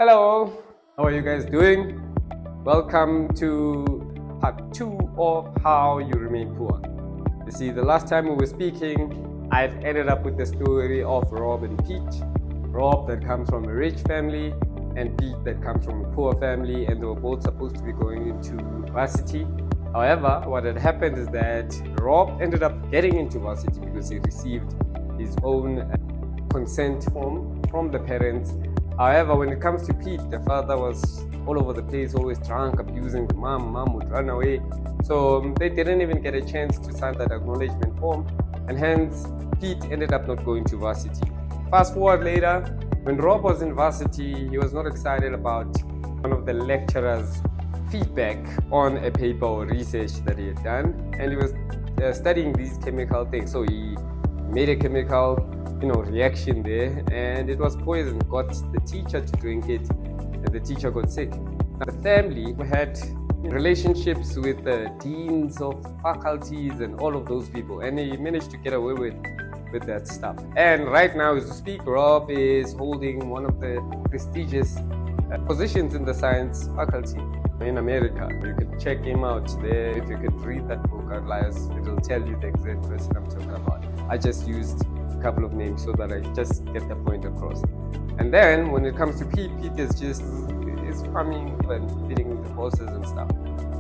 Hello, how are you guys doing? Welcome to part 2 of how you remain poor. You see, the last time we were speaking, I ended up with the story of Rob and Pete. Rob that comes from a rich family and Pete that comes from a poor family, and they were both supposed to be going into varsity. However, what had happened is that Rob ended up getting into varsity because he received his own consent form from the parents. However, when it comes to Pete, the father was all over the place, always drunk, abusing the mom. Mom would run away. So they didn't even get a chance to sign that acknowledgement form. And hence, Pete ended up not going to varsity. Fast forward later, when Rob was in varsity, he was not excited about one of the lecturers' feedback on a paper or research that he had done. And he was studying these chemical things. So he made a chemical reaction there, and it was poison. Got the teacher to drink it, and the teacher got sick. The family had relationships with the deans of faculties and all of those people, and he managed to get away with that stuff. And right now, as we speak, Rob is holding one of the prestigious positions in the science faculty in America. You can check him out there. If you could read that book, Outliers, it'll tell you the exact person I'm talking about. I just used couple of names so that I just get the point across. And then when it comes to Pete is farming and feeding the horses and stuff,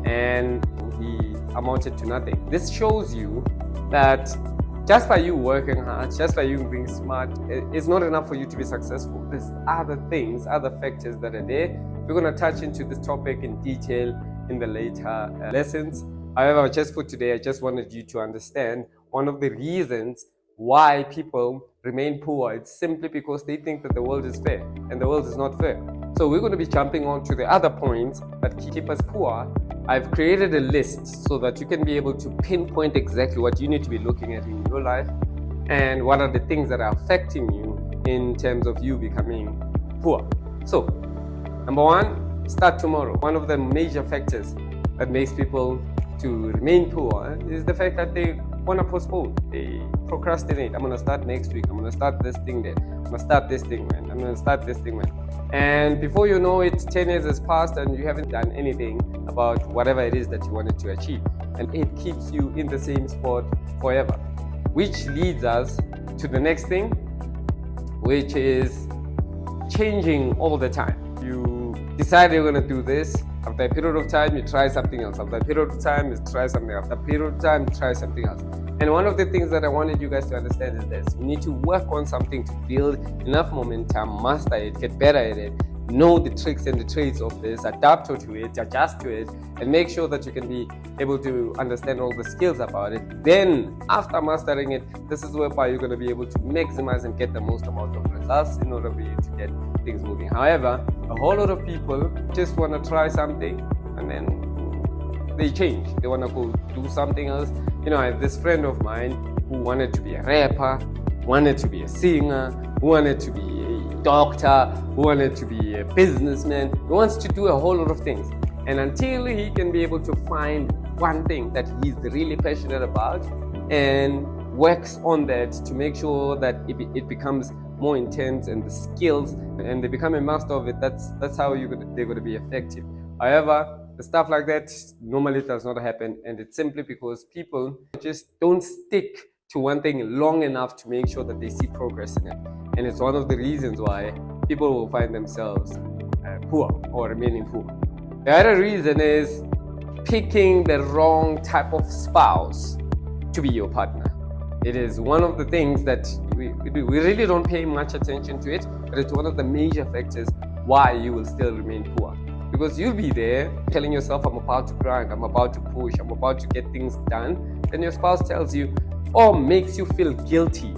and he amounted to nothing. This shows you that just by you working hard, just by you being smart, it's not enough for you to be successful. There's other things, other factors that are there. We're going to touch into this topic in detail in the later lessons. However, just for today, I just wanted you to understand one of the reasons why people remain poor. It's simply because they think that the world is fair, and the world is not fair. So we're going to be jumping on to the other points that keep us poor. I've created a list so that you can be able to pinpoint exactly what you need to be looking at in your life and what are the things that are affecting you in terms of you becoming poor. So, number one, start tomorrow. One of the major factors that makes people to remain poor is the fact that they want to postpone. They procrastinate. I'm going to start next week. I'm going to start this thing then. I'm going to start this thing when. I'm going to start this thing when. And before you know it, 10 years has passed and you haven't done anything about whatever it is that you wanted to achieve. And it keeps you in the same spot forever. Which leads us to the next thing, which is changing all the time. You decide you're going to do this. After a period of time, you try something else. After a period of time, you try something else. After a period of time, you try something else. And one of the things that I wanted you guys to understand is this. You need to work on something to build enough momentum, master it, get better at it, know the tricks and the trades of this, adapt to it, adjust to it, and make sure that you can be able to understand all the skills about it. Then, after mastering it, this is whereby you're going to be able to maximize and get the most amount of results in order for you to get things moving. However, a whole lot of people just want to try something and then they change. They want to go do something else. I have this friend of mine who wanted to be a rapper, wanted to be a singer, who wanted to be a doctor, who wanted to be a businessman. He wants to do a whole lot of things. And until he can be able to find one thing that he's really passionate about and works on that to make sure that it becomes more intense and the skills and they become a master of it, that's how they're going to be effective. However, the stuff like that normally does not happen, and it's simply because people just don't stick to one thing long enough to make sure that they see progress in it. And it's one of the reasons why people will find themselves poor or remaining poor. The other reason is picking the wrong type of spouse to be your partner. It is one of the things that we really don't pay much attention to it, but it's one of the major factors why you will still remain poor. Because you'll be there telling yourself, I'm about to grind, I'm about to push, I'm about to get things done. Then your spouse tells you or makes you feel guilty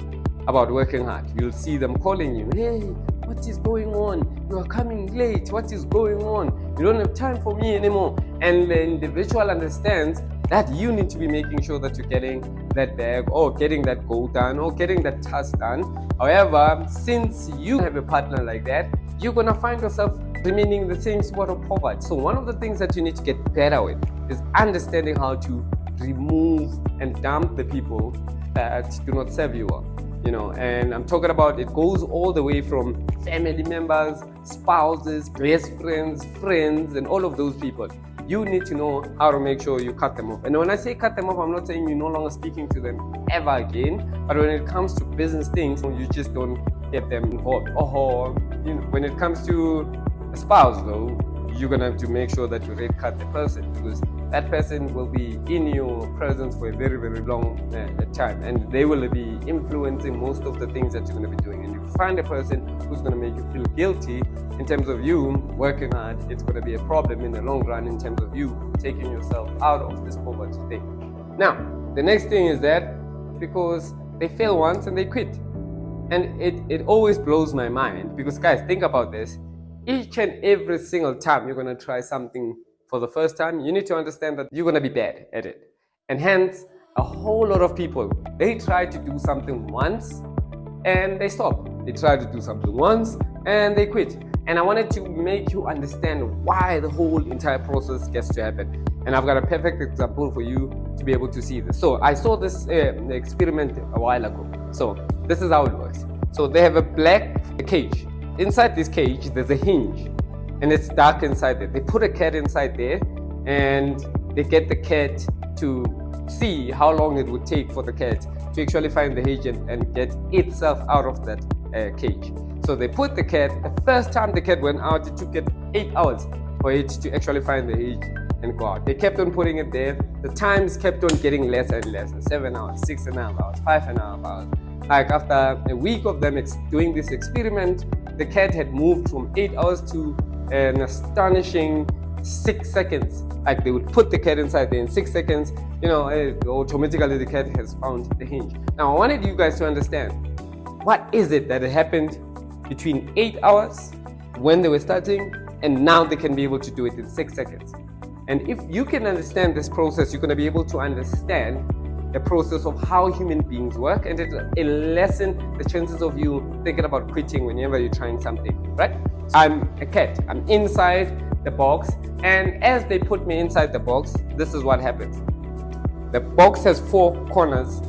about working hard. You'll see them calling you, hey, what is going on? You are coming late. What is going on? You don't have time for me anymore. And the individual understands that you need to be making sure that you're getting that bag or getting that goal done or getting that task done. However, since you have a partner like that, you're going to find yourself remaining in the same spot of poverty. So one of the things that you need to get better with is understanding how to remove and dump the people that do not serve you well. And I'm talking about it goes all the way from family members, spouses, best friends, friends, and all of those people. You need to know how to make sure you cut them off. And when I say cut them off, I'm not saying you're no longer speaking to them ever again. But when it comes to business things, you just don't get them involved. When it comes to a spouse, though, you're gonna have to make sure that you red cut the person, because that person will be in your presence for a very, very long time, and they will be influencing most of the things that you're going to be doing. And if you find a person who's going to make you feel guilty in terms of you working hard, it's going to be a problem in the long run in terms of you taking yourself out of this poverty thing. Now, the next thing is that because they fail once and they quit. And it always blows my mind, because guys, think about this. Each and every single time you're going to try something for the first time, you need to understand that you're going to be bad at it. And hence, a whole lot of people, they try to do something once and they stop. They try to do something once and they quit. And I wanted to make you understand why the whole entire process gets to happen. And I've got a perfect example for you to be able to see this. So I saw this experiment a while ago. So this is how it works. So they have a black cage. Inside this cage, there's a hinge, and it's dark inside there. They put a cat inside there, and they get the cat to see how long it would take for the cat to actually find the hinge and get itself out of that cage. So they put the cat, the first time the cat went out, it took it 8 hours for it to actually find the hinge and go out. They kept on putting it there. The times kept on getting less and less. 7 hours, 6.5 hours, 5.5 hours. Like after a week of them doing this experiment, the cat had moved from 8 hours to an astonishing 6 seconds. Like they would put the cat inside there in 6 seconds, automatically the cat has found the hinge. Now I wanted you guys to understand, what is it that happened between 8 hours when they were starting and now they can be able to do it in 6 seconds? And if you can understand this process, you're going to be able to understand the process of how human beings work, and it'll lessen the chances of you thinking about quitting whenever you're trying something, right? I'm a cat. I'm inside the box, and as they put me inside the box, this is what happens. The box has 4 corners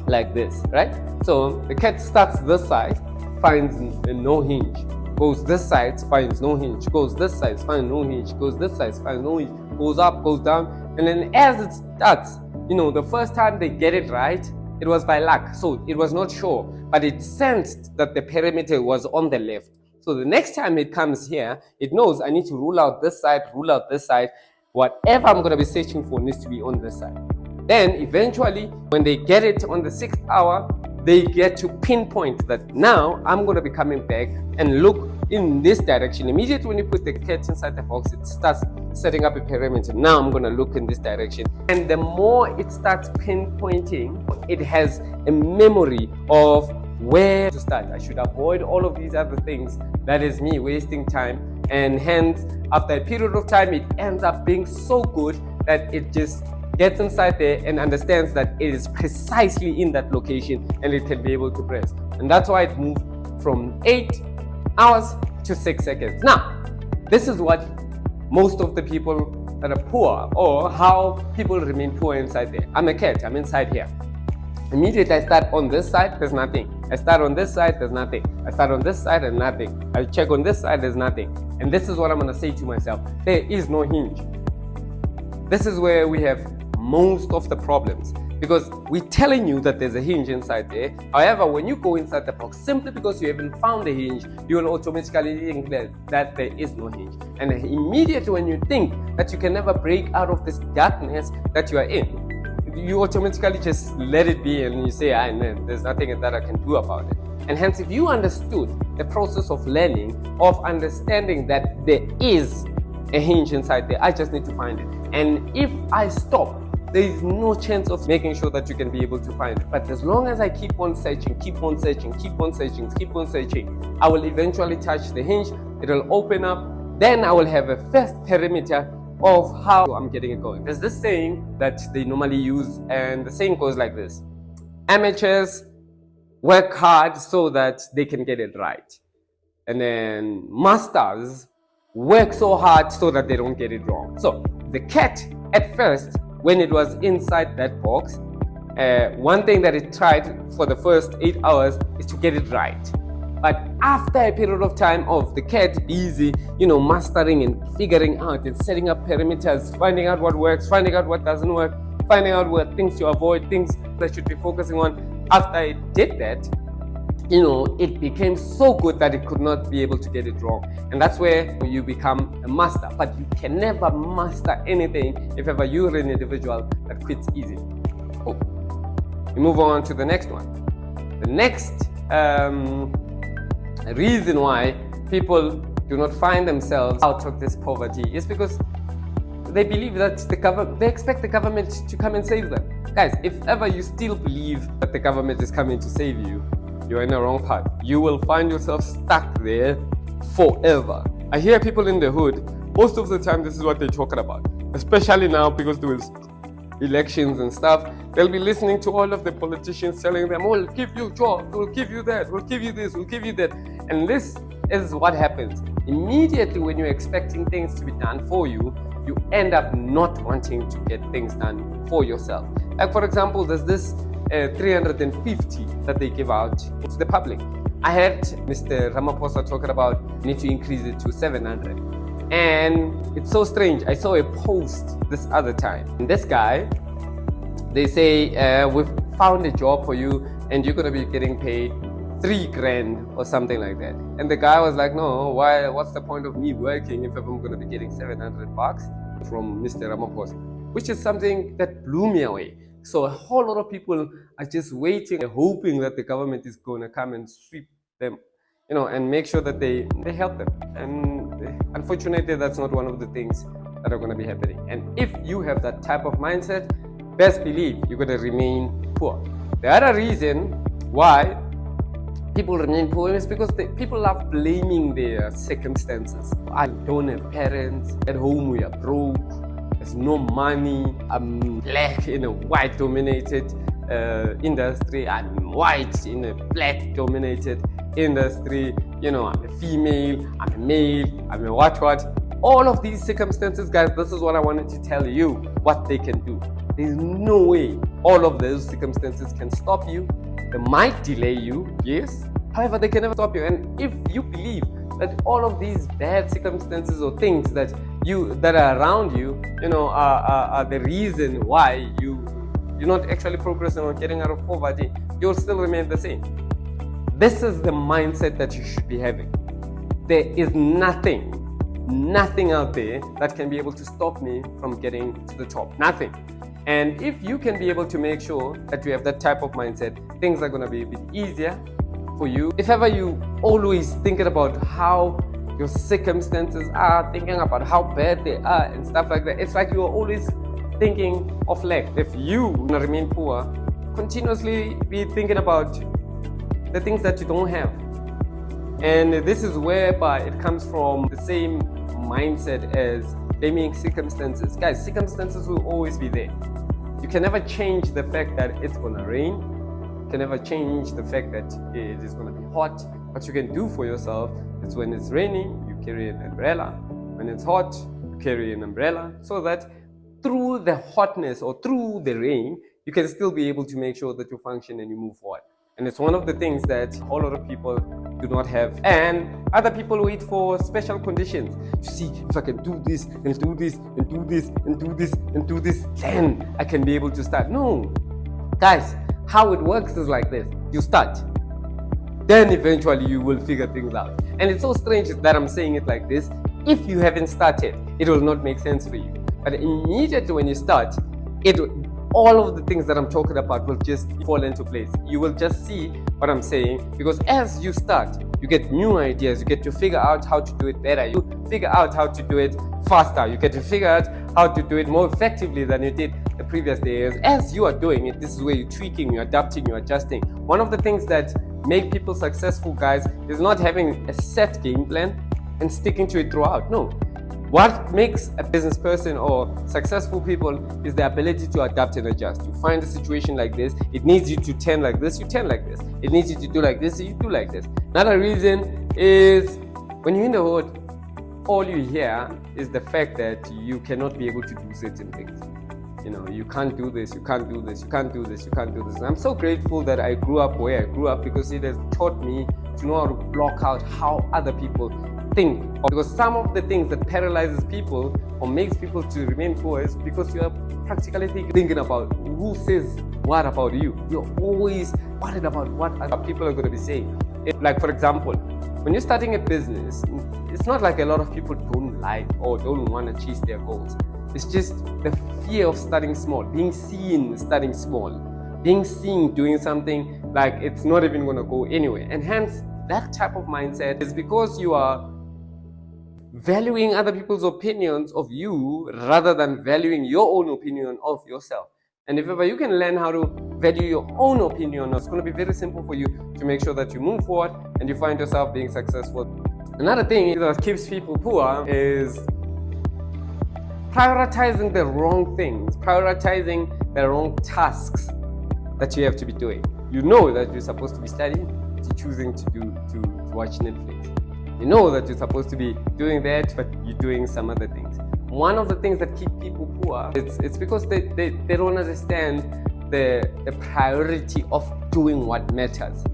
like this, right? So the cat starts this side, finds no hinge, goes this side, finds no hinge, goes this side, finds no hinge, goes this side, finds no hinge, goes up, goes down, and then as it starts, the first time they get it right, it was by luck. So it was not sure, but it sensed that the perimeter was on the left. So the next time it comes here, it knows I need to rule out this side, rule out this side. Whatever I'm going to be searching for needs to be on this side. Then eventually, when they get it on the 6th hour, they get to pinpoint that now I'm going to be coming back and look in this direction. Immediately when you put the cat inside the box, it starts setting up a perimeter. Now I'm going to look in this direction. And the more it starts pinpointing, it has a memory of where to start. I should avoid all of these other things. That is me wasting time. And hence, after a period of time, it ends up being so good that it just gets inside there and understands that it is precisely in that location and it can be able to press. And that's why it moved from 8 hours to 6 seconds. Now, this is what most of the people that are poor, or how people remain poor inside there. I'm a cat, I'm inside here. Immediately I start on this side, there's nothing. I start on this side, there's nothing. I start on this side and nothing. I check on this side, there's nothing. And this is what I'm gonna say to myself. There is no hinge. This is where we have most of the problems, because we're telling you that there's a hinge inside there. However, when you go inside the box, simply because you haven't found a hinge, you will automatically think that there is no hinge. And immediately when you think that you can never break out of this darkness that you are in, you automatically just let it be and you say, there's nothing that I can do about it. And hence, if you understood the process of learning, of understanding that there is a hinge inside there, I just need to find it. And if I stop, there is no chance of making sure that you can be able to find it. But as long as I keep on searching, keep on searching, keep on searching, keep on searching, I will eventually touch the hinge, it'll open up, then I will have a first perimeter of how I'm getting it going. There's this saying that they normally use, and the saying goes like this: amateurs work hard so that they can get it right. And then masters work so hard so that they don't get it wrong. So the cat, at first, when it was inside that box, one thing that it tried for the first 8 hours is to get it right. But after a period of time of the cat busy, mastering and figuring out and setting up parameters, finding out what works, finding out what doesn't work, finding out what things to avoid, things that should be focusing on. After it did that, it became so good that it could not be able to get it wrong. And that's where you become a master. But you can never master anything if ever you're an individual that quits easy. Oh. We move on to the next one. The next reason why people do not find themselves out of this poverty is because they believe that they expect the government to come and save them. Guys, if ever you still believe that the government is coming to save you, you're in the wrong path. You will find yourself stuck there forever. I hear people in the hood, most of the time this is what they're talking about, especially now because there is elections and stuff. They'll be listening to all of the politicians telling them, we'll give you jobs, we'll give you that, we'll give you this, we'll give you that. And this is what happens. Immediately when you're expecting things to be done for you, you end up not wanting to get things done for yourself. Like for example, there's this 350 that they give out to the public. I heard Mr. Ramaphosa talking about need to increase it to 700. And it's so strange. I saw a post this other time. And this guy, they say, we've found a job for you and you're going to be getting paid 3 grand or something like that. And the guy was like, no, why? What's the point of me working if I'm going to be getting 700 bucks from Mr. Ramaphosa? Which is something that blew me away. So a whole lot of people are just waiting and hoping that the government is going to come and sweep them, and make sure that they help them. And unfortunately, that's not one of the things that are going to be happening. And if you have that type of mindset, best believe you're going to remain poor. The other reason why people remain poor is because people love blaming their circumstances. I don't have parents, at home we are broke, there's no money, I'm black in a white dominated industry, I'm white in a black dominated industry, I'm a female, I'm a male, I'm a what. All of these circumstances, guys, this is what I wanted to tell you, what they can do. There's no way all of those circumstances can stop you. They might delay you, yes. However, they can never stop you. And if you believe that all of these bad circumstances or things that are around you, are the reason why you're not actually progressing or getting out of poverty, you'll still remain the same. This is the mindset that you should be having. There is nothing out there that can be able to stop me from getting to the top. Nothing. And if you can be able to make sure that you have that type of mindset, things are going to be a bit easier for you. If ever you always thinking about how your circumstances are, thinking about how bad they are and stuff like that, it's like you're always thinking of lack. If you want to remain poor, continuously be thinking about the things that you don't have. And this is whereby it comes from the same mindset as blaming circumstances. Guys, circumstances will always be there. You can never change the fact that it's going to rain. You can never change the fact that it is going to be hot. What you can do for yourself is when it's raining, you carry an umbrella. When it's hot, you carry an umbrella, so that through the hotness or through the rain, you can still be able to make sure that you function and you move forward. And it's one of the things that a whole lot of people do not have. And other people wait for special conditions. You see, if I can do this and do this and do this and do this and do this, then I can be able to start. No. Guys, how it works is like this. You start. Then eventually you will figure things out. And it's so strange that I'm saying it like this. If you haven't started, it will not make sense for you. But immediately when you start, all of the things that I'm talking about will just fall into place. You will just see what I'm saying, because as you start, you get new ideas, you get to figure out how to do it better, you figure out how to do it faster, you get to figure out how to do it more effectively than you did the previous days. As you are doing it, this is where you're tweaking, you're adapting, you're adjusting. One of the things that make people successful, guys, is not having a set game plan and sticking to it throughout. No. What makes a business person or successful people is the ability to adapt and adjust. You find a situation like this, it needs you to turn like this, you turn like this. It needs you to do like this, you do like this. Another reason is when you're in the hood, all you hear is the fact that you cannot be able to do certain things. You can't do this, you can't do this, you can't do this, you can't do this. And I'm so grateful that I grew up where I grew up, because it has taught me to know how to block out how other people think. Because some of the things that paralyzes people or makes people to remain poor is because you are practically thinking about who says what about you. You're always worried about what other people are going to be saying. Like, for example, when you're starting a business, it's not like a lot of people don't like or don't want to chase their goals. It's just the fear of starting small, being seen starting small, being seen doing something like it's not even going to go anywhere. And hence, that type of mindset is because you are valuing other people's opinions of you rather than valuing your own opinion of yourself. And if ever you can learn how to value your own opinion, it's going to be very simple for you to make sure that you move forward and you find yourself being successful. Another thing that keeps people poor is prioritizing the wrong things, prioritizing the wrong tasks that you have to be doing. You know that you're supposed to be studying, you're choosing to watch Netflix. You know that you're supposed to be doing that, but you're doing some other things. One of the things that keep people poor, it's because they don't understand the priority of doing what matters.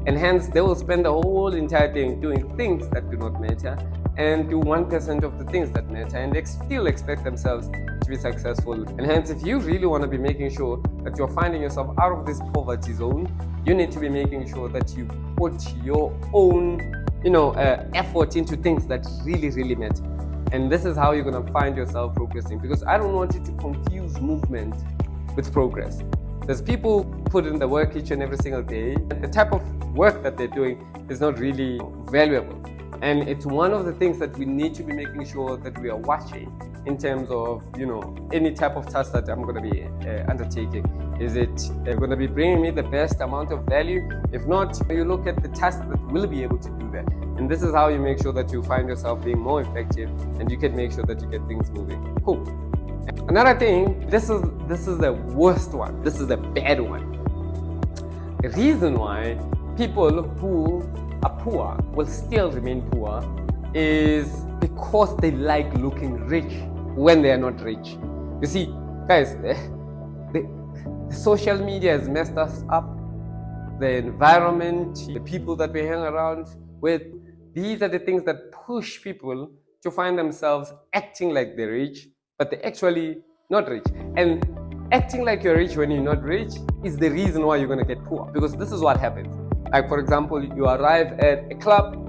And hence, they will spend the whole entire day doing things that do not matter and do 1% of the things that matter, and they still expect themselves to be successful. And hence, if you really want to be making sure that you're finding yourself out of this poverty zone, you need to be making sure that you put your own effort into things that really, really matter. And this is how you're going to find yourself progressing, because I don't want you to confuse movement with progress. There's people put in the work each and every single day, and the type of work that they're doing is not really valuable. And it's one of the things that we need to be making sure that we are watching in terms of, any type of task that I'm going to be undertaking. Is it going to be bringing me the best amount of value? If not, you look at the task that will be able to do that. And this is how you make sure that you find yourself being more effective and you can make sure that you get things moving. Cool. Another thing, this is the worst one. This is the bad one. The reason why people who are poor will still remain poor is because they like looking rich when they are not rich. You see, guys, the social media has messed us up. The environment, the people that we hang around with, these are the things that push people to find themselves acting like they're rich, but they're actually not rich. And acting like you're rich when you're not rich is the reason why you're going to get poor, because this is what happens. Like, for example, you arrive at a club.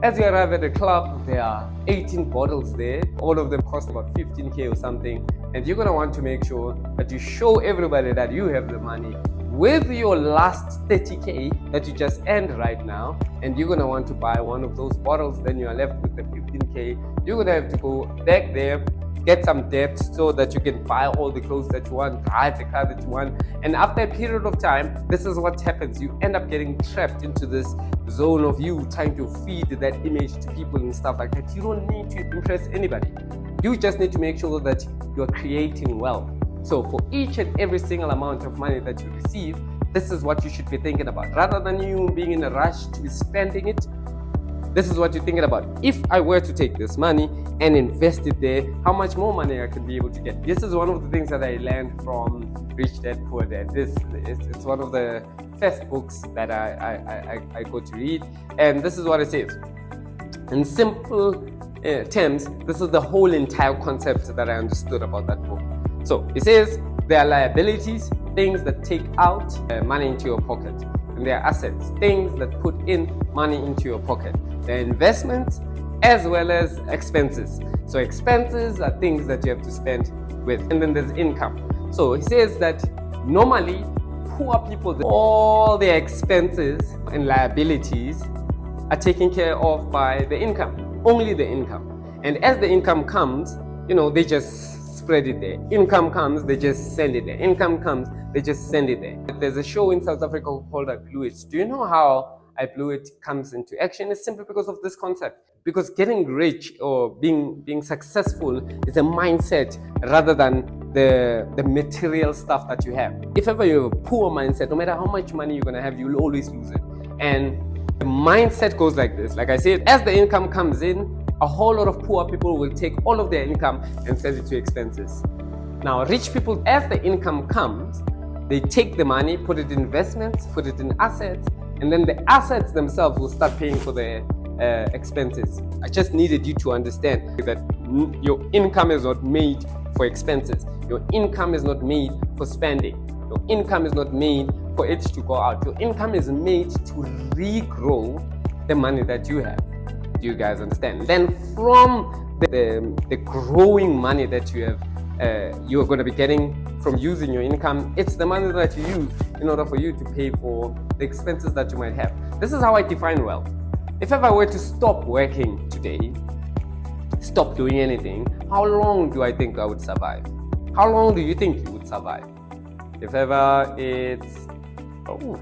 As you arrive at a club, there are 18 bottles there. All of them cost about 15K or something. And you're going to want to make sure that you show everybody that you have the money with your last 30K that you just earned right now. And you're going to want to buy one of those bottles. Then you are left with the 15K. You're going to have to go back there, get some debt so that you can buy all the clothes that you want, drive the car that you want. And after a period of time, this is what happens. You end up getting trapped into this zone of you trying to feed that image to people and stuff like that. You don't need to impress anybody. You just need to make sure that you're creating wealth. So for each and every single amount of money that you receive, this is what you should be thinking about. Rather than you being in a rush to be spending it, this is what you're thinking about. If I were to take this money and invest it there, how much more money I could be able to get. This is one of the things that I learned from Rich Dad Poor Dad. It's one of the first books that I got to read. And this is what it says. In simple terms, this is the whole entire concept that I understood about that book. So it says there are liabilities, things that take out money into your pocket. And there are assets, things that put in money into your pocket. There are investments as well as expenses. So expenses are things that you have to spend with. And then there's income. So he says that normally poor people, all their expenses and liabilities are taken care of by the income, only the income. And as the income comes, they just spread it there. Income comes, they just send it there. Income comes, they just send it there. There's a show in South Africa called I Blew It. Do you know how I Blew It comes into action? It's simply because of this concept. Because getting rich or being successful is a mindset rather than the material stuff that you have. If ever you have a poor mindset, no matter how much money you're going to have, you'll always lose it. And the mindset goes like this. Like I said, as the income comes in, a whole lot of poor people will take all of their income and send it to expenses. Now, rich people, as the income comes, they take the money, put it in investments, put it in assets, and then the assets themselves will start paying for their expenses. I just needed you to understand that your income is not made for expenses. Your income is not made for spending. Your income is not made for it to go out. Your income is made to regrow the money that you have. Do you guys understand? Then from the growing money that you have, you are going to be getting from using your income, it's the money that you use in order for you to pay for the expenses that you might have. This is how I define wealth. If ever I were to stop working today, stop doing anything, how long do I think I would survive? How long do you think you would survive? If ever it's, for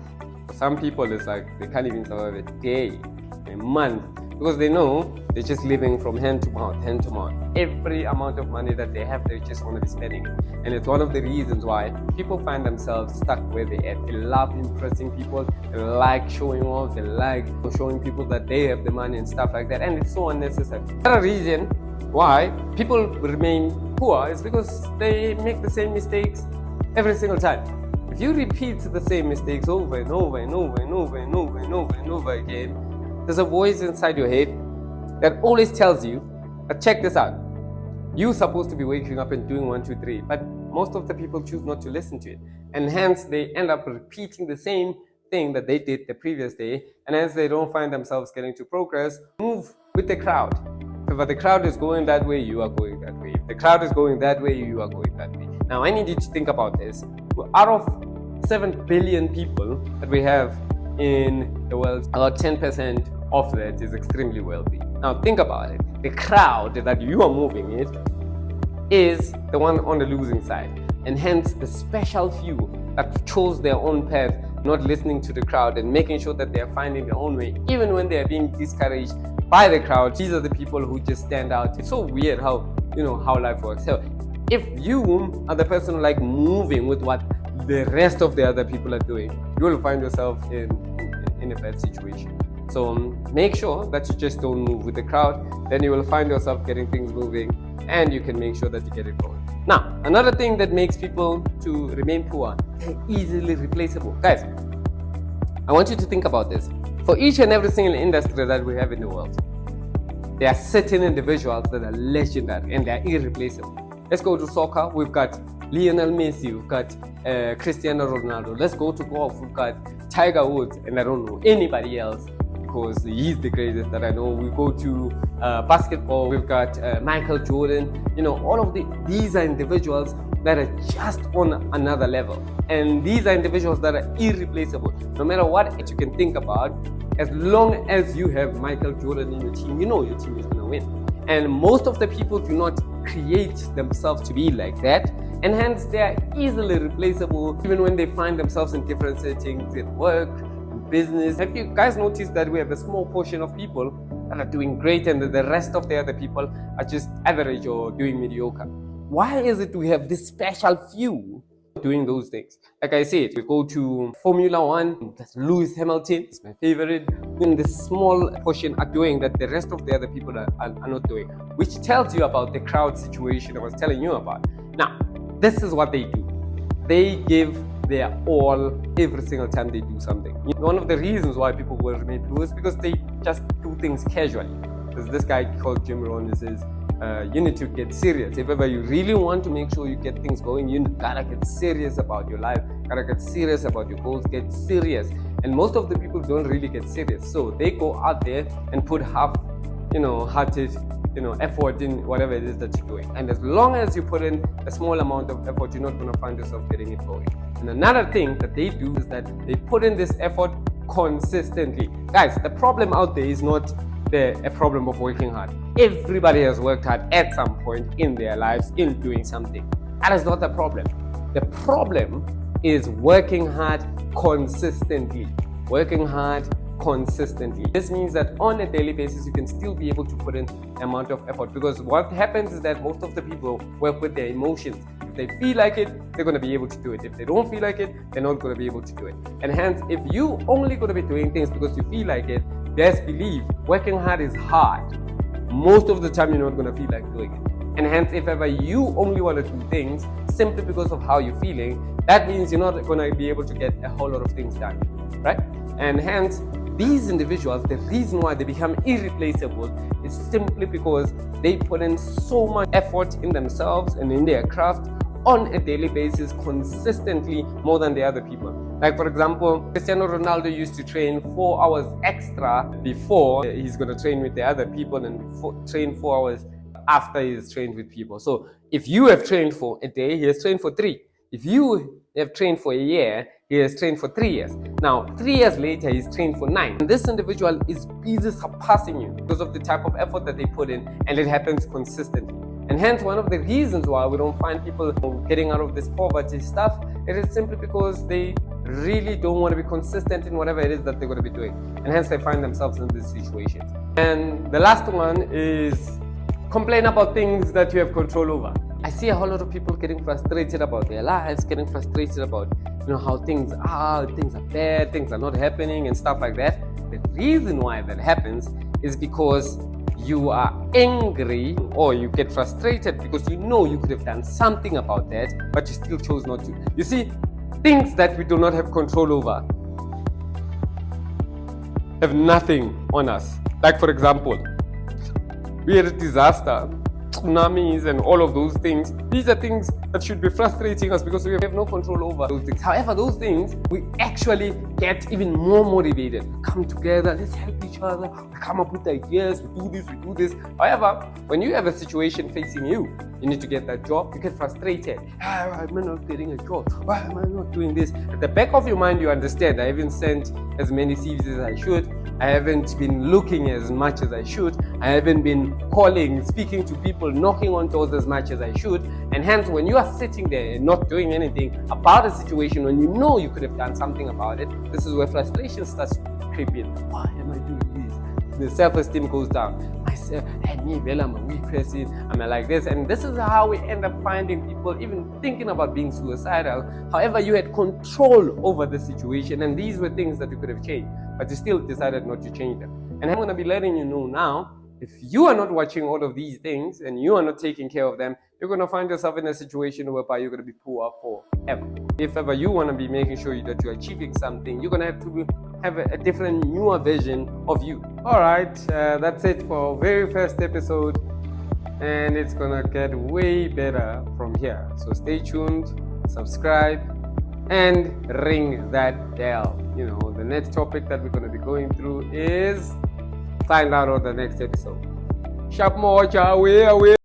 some people it's like they can't even survive a day, a month, because they know they're just living from hand to mouth, hand to mouth. Every amount of money that they have, they just want to be spending. And it's one of the reasons why people find themselves stuck where they're at. They love impressing people, they like showing off, they like showing people that they have the money and stuff like that. And it's so unnecessary. Another reason why people remain poor is because they make the same mistakes every single time. If you repeat the same mistakes over and over and over and over and over and over and over again, there's a voice inside your head that always tells you, check this out. You're supposed to be waking up and doing 1, 2, 3, but most of the people choose not to listen to it. And hence they end up repeating the same thing that they did the previous day. And hence they don't find themselves getting to progress. Move with the crowd. If the crowd is going that way, you are going that way. If the crowd is going that way, you are going that way. Now I need you to think about this. Out of 7 billion people that we have in the world, about 10% of that is extremely wealthy. Now think about it. The crowd that you are moving it is the one on the losing side. And hence the special few that chose their own path, not listening to the crowd and making sure that they are finding their own way, even when they are being discouraged by the crowd. These are the people who just stand out. It's so weird how life works. So if you are the person like moving with what the rest of the other people are doing, you will find yourself in a bad situation. So make sure that you just don't move with the crowd. Then you will find yourself getting things moving, and you can make sure that you get it going. Now, another thing that makes people to remain poor, they're easily replaceable. Guys, I want you to think about this. For each and every single industry that we have in the world, there are certain individuals that are legendary and they are irreplaceable. Let's go to soccer. We've got Lionel Messi, we've got Cristiano Ronaldo. Let's go to golf. We've got Tiger Woods, and I don't know anybody else because he's the greatest that I know. We go to basketball. We've got Michael Jordan. All of these are individuals that are just on another level, and these are individuals that are irreplaceable. No matter what you can think about, as long as you have Michael Jordan in your team, your team is going to win. And most of the people do not create themselves to be like that, and hence they are easily replaceable even when they find themselves in different settings, at work, in business. Have you guys noticed that we have a small portion of people that are doing great and the rest of the other people are just average or doing mediocre? Why is it we have this special few doing those things? Like I said, we go to Formula One, that's Lewis Hamilton, it's my favorite. In this small portion are doing that the rest of the other people are not doing, which tells you about the crowd situation I was telling you about. Now, this is what they do. They give their all every single time they do something. One of the reasons why people will remain poor is because they just do things casually. There's this guy called Jim Rohn who says, you need to get serious. If ever you really want to make sure you get things going, you gotta get serious about your life, gotta get serious about your goals, get serious. And most of the people don't really get serious. So they go out there and put half-hearted, effort in whatever it is that you're doing. And as long as you put in a small amount of effort, you're not gonna find yourself getting it going. And another thing that they do is that they put in this effort consistently. Guys, the problem out there is not a problem of working hard. Everybody has worked hard at some point in their lives in doing something. That is not the problem. The problem is working hard consistently. Working hard consistently. This means that on a daily basis, you can still be able to put in amount of effort, because what happens is that most of the people work with their emotions. If they feel like it, they're going to be able to do it. If they don't feel like it, they're not going to be able to do it. And hence, if you only going to be doing things because you feel like it, best believe working hard is hard. Most of the time, you're not going to feel like doing it. And hence, if ever you only want to do things simply because of how you're feeling, that means you're not going to be able to get a whole lot of things done, right? And hence, these individuals, the reason why they become irreplaceable is simply because they put in so much effort in themselves and in their craft on a daily basis, consistently, more than the other people. Like, for example, Cristiano Ronaldo used to train 4 hours extra before he's going to train with the other people, and train 4 hours after he's trained with people. So if you have trained for a day, he has trained for 3. If you have trained for a year, he has trained for 3 years. Now, 3 years later, he's trained for 9. And this individual is busy surpassing you because of the type of effort that they put in, and it happens consistently. And hence, one of the reasons why we don't find people getting out of this poverty stuff, it is simply because they really don't want to be consistent in whatever it is that they're going to be doing. And hence, they find themselves in these situations. And the last one is complain about things that you have control over. I see a whole lot of people getting frustrated about their lives, getting frustrated about how things are bad, things are not happening and stuff like that. The reason why that happens is because you are angry, or you get frustrated because you could have done something about that, but you still chose not to. You see, things that we do not have control over have nothing on us. Like, for example, we had a disaster, tsunamis and all of those things. These are things that should be frustrating us because we have no control over those things. However, those things, we actually get even more motivated. Come together, let's help each other, we come up with ideas, we do this. However, when you have a situation facing you need to get that job, you get frustrated. Why am I not getting a job? Why am I not doing this? At the back of your mind, you understand, I haven't sent as many CVs as I should. I haven't been looking as much as I should. I haven't been calling, speaking to people, knocking on doors as much as I should. And hence, when you are sitting there and not doing anything about a situation, when you could have done something about it, this is where frustration starts to creep in. Why am I doing this? The self-esteem goes down. Myself, I'm a weak person, I'm like this. And this is how we end up finding people even thinking about being suicidal. However, you had control over the situation, and these were things that you could have changed, but you still decided not to change them. And I'm going to be letting you know now, if you are not watching all of these things and you are not taking care of them, you're going to find yourself in a situation whereby you're going to be poor forever. If ever you want to be making sure that you're achieving something, you're going to have to have a different, newer version of you. All right, that's it for our very first episode, and it's going to get way better from here. So stay tuned, subscribe, and ring that bell. The next topic that we're going to be going through is find out on the next episode. Sharp more, away.